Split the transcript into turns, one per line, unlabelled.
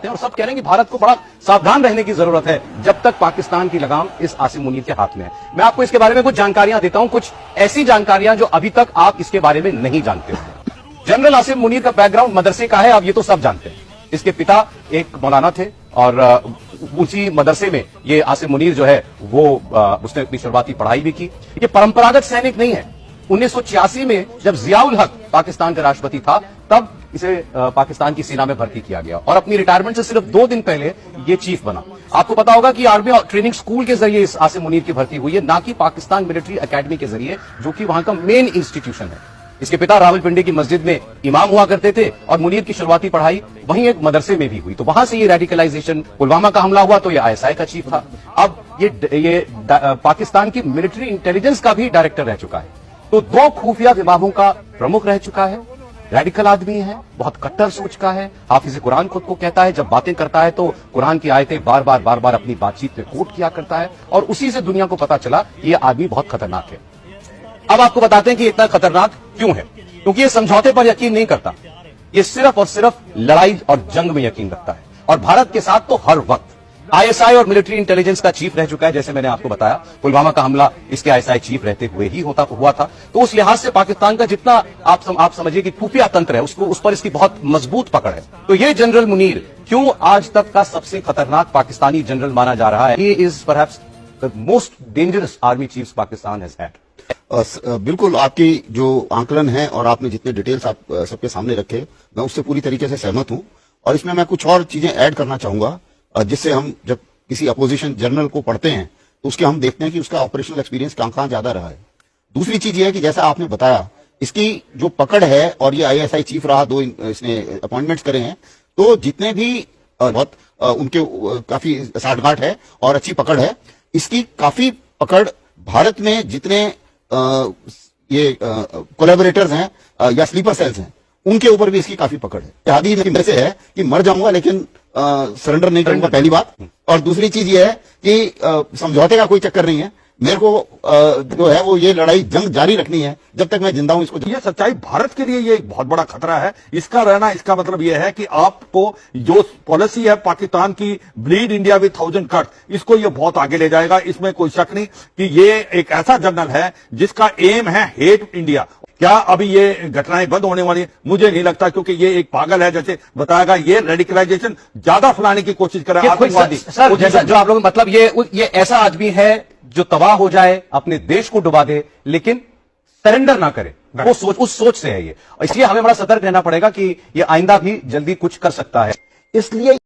करते हैं और सब कह रहे हैं कि भारत को बड़ा सावधान रहने की जरूरत है जब तक पाकिस्तान की लगाम इस आसिम मुनीर के हाथ में है। मैं आपको इसके बारे में कुछ जानकारियां देता हूं, कुछ ऐसी जानकारियां जो अभी तक आप इसके बारे में नहीं जानते हो। जनरल आसिम मुनीर का बैकग्राउंड मदरसे का है, अब ये तो सब जानते हैं। इसके पिता एक मौलाना थे और उसी मदरसे में ये आसिम मुनीर जो है वो उसने अपनी शुरुआती पढ़ाई भी की। ये परंपरागत सैनिक नहीं है। 1986 में जब जियाउल हक पाकिस्तान का राष्ट्रपति था तब इसे पाकिस्तान की सेना में भर्ती किया गया और अपनी रिटायरमेंट से सिर्फ 2 दिन पहले ये चीफ बना। आपको पता होगा कि आर्मी ट्रेनिंग स्कूल के जरिए इस आसिम मुनीर की भर्ती हुई है, ना कि पाकिस्तान मिलिट्री एकेडमी के जरिए, जो कि वहां का मेन इंस्टीट्यूशन है। इसके पिता रावलपिंडी की मस्जिद में इमाम हुआ करते थे और मुनीर की शुरुआती पढ़ाई वहीं एक मदरसे में भी हुई। तो वहां से ये रेडिकलाइजेशन, पुलवामा का हमला हुआ तो ये आईएसआई का चीफ था, अब ये पाकिस्तान की मिलिट्री इंटेलिजेंस का भी डायरेक्टर रह चुका है। तो 2 खुफिया विभागों का प्रमुख रह चुका है। रेडिकल आदमी है, बहुत कट्टर सोच का है। हाफिज कुरान खुद को कहता है, जब बातें करता है तो कुरान की आयतें बार बार अपनी बातचीत में कोट किया करता है और उसी से दुनिया को पता चला ये आदमी बहुत खतरनाक है। अब आपको बताते हैं कि इतना खतरनाक क्यों है। क्योंकि ये समझौते पर यकीन नहीं करता, ये सिर्फ और सिर्फ लड़ाई और जंग में यकीन रखता है और भारत के साथ तो हर वक्त। आईएसआई और मिलिट्री इंटेलिजेंस का चीफ रह चुका है, जैसे मैंने आपको बताया। पुलवामा का हमला इसके आईएसआई चीफ रहते हुए ही हुआ था। तो उस लिहाज से पाकिस्तान का जितना आप समझिए कि खुफिया तंत्र है, उस पर इसकी बहुत मजबूत पकड़ है। तो ये जनरल मुनीर क्यों आज तक का सबसे खतरनाक पाकिस्तानी जनरल माना जा रहा है? He is perhaps the most dangerous army chief Pakistan has had.
बिल्कुल, आपकी जो आंकलन है और आपने जितने डिटेल्स आप सबके सामने रखे, मैं उससे पूरी तरीके से सहमत हूं। और इसमें मैं कुछ और चीजें ऐड करना चाहूंगा, जिससे हम जब किसी अपोजिशन जनरल को पढ़ते हैं तो उसके हम देखते हैं कि उसका ऑपरेशनल एक्सपीरियंस कहां ज्यादा रहा है। दूसरी चीज ये है कि जैसा आपने बताया, इसकी जो पकड़ है और ये आईएसआई चीफ रहा, 2 इसने अपॉइंटमेंट्स करे हैं, तो जितने भी बहुत उनके काफी साठगांठ है और अच्छी पकड़ है। इसकी काफी पकड़ भारत में जितने ये कोलैबोरेटर्स हैं या स्लीपर सेल्स हैं, उनके ऊपर भी इसकी काफी पकड़ है। शादी में से है कि मर जाऊंगा लेकिन सरेंडर नहीं करूंगा, पहली बात। और दूसरी चीज ये है कि समझौते का कोई चक्कर नहीं है। मेरे को जो है वो ये लड़ाई जंग जारी रखनी है जब तक मैं जिंदा हूं। इसको
ये सच्चाई भारत के लिए ये एक बहुत बड़ा खतरा है। इसका रहना, इसका मतलब ये है कि आपको जो पॉलिसी है पाकिस्तान की, ब्लीड इंडिया विद 1000 कट, इसको ये बहुत आगे ले जाएगा। इसमें कोई शक नहीं कि ये एक ऐसा जनरल है जिसका एम है हेट इंडिया। क्या अभी ये घटनाएं बंद होने वाली है? मुझे नहीं लगता, क्योंकि ये एक पागल है, जैसे बताया गया, ये रेडिकलाइजेशन ज्यादा फैलाने की कोशिश कर रहा है आतंकवादी।
सर, जैसा जो आप लोग मतलब ये ऐसा आदमी है जो तबाह हो जाए, अपने देश को डुबा दे, लेकिन सरेंडर ना करे। वो उस सोच से है ये। इसलिए हमें बड़ा सतर्क रहना पड़ेगा कि ये आइंदा भी जल्दी कुछ कर सकता है। इसलिए